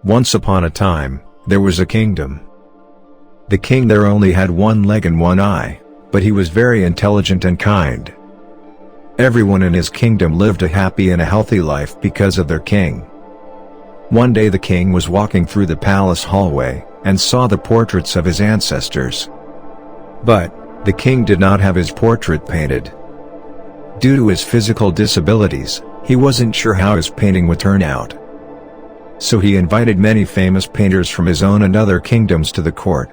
Once upon a time, there was a kingdom. The king there only had one leg and one eye, but he was very intelligent and kind. Everyone in his kingdom lived a happy and a healthy life because of their king. One day the king was walking through the palace hallway, and saw the portraits of his ancestors. But, the king did not have his portrait painted. Due to his physical disabilities, he wasn't sure how his painting would turn out. So he invited many famous painters from his own and other kingdoms to the court.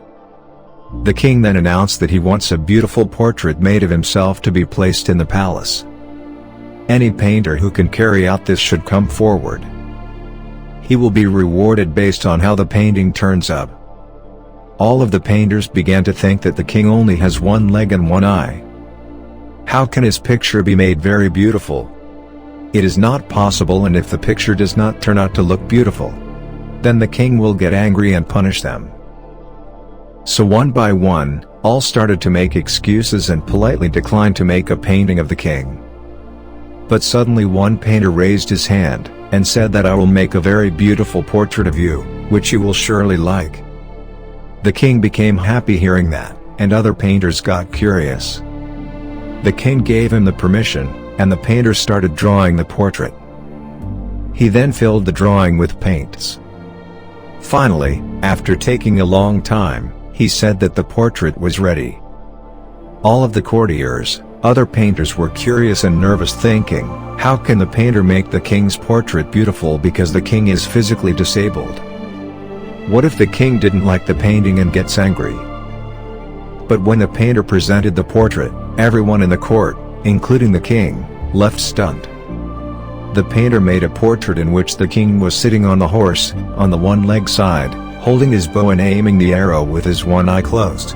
The king then announced that he wants a beautiful portrait made of himself to be placed in the palace. Any painter who can carry out this should come forward. He will be rewarded based on how the painting turns up. All of the painters began to think that the king only has one leg and one eye. How can his picture be made very beautiful? It is not possible, and if the picture does not turn out to look beautiful, then the king will get angry and punish them. So one by one, all started to make excuses and politely declined to make a painting of the king. But suddenly one painter raised his hand, and said that I will make a very beautiful portrait of you, which you will surely like. The king became happy hearing that, and other painters got curious. The king gave him the permission, and the painter started drawing the portrait. He then filled the drawing with paints. Finally, after taking a long time, he said that the portrait was ready. All of the courtiers, other painters were curious and nervous, thinking, how can the painter make the king's portrait beautiful because the king is physically disabled? What if the king didn't like the painting and gets angry? But when the painter presented the portrait, everyone in the court, including the king, left stunned. The painter made a portrait in which the king was sitting on the horse, on the one-leg side, holding his bow and aiming the arrow with his one eye closed.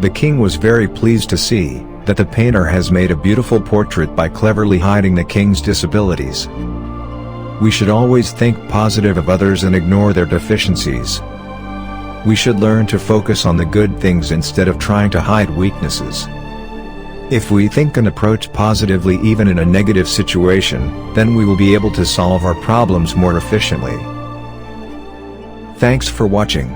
The king was very pleased to see that the painter has made a beautiful portrait by cleverly hiding the king's disabilities. We should always think positive of others and ignore their deficiencies. We should learn to focus on the good things instead of trying to hide weaknesses. If we think and approach positively even in a negative situation, then we will be able to solve our problems more efficiently. Thanks for watching.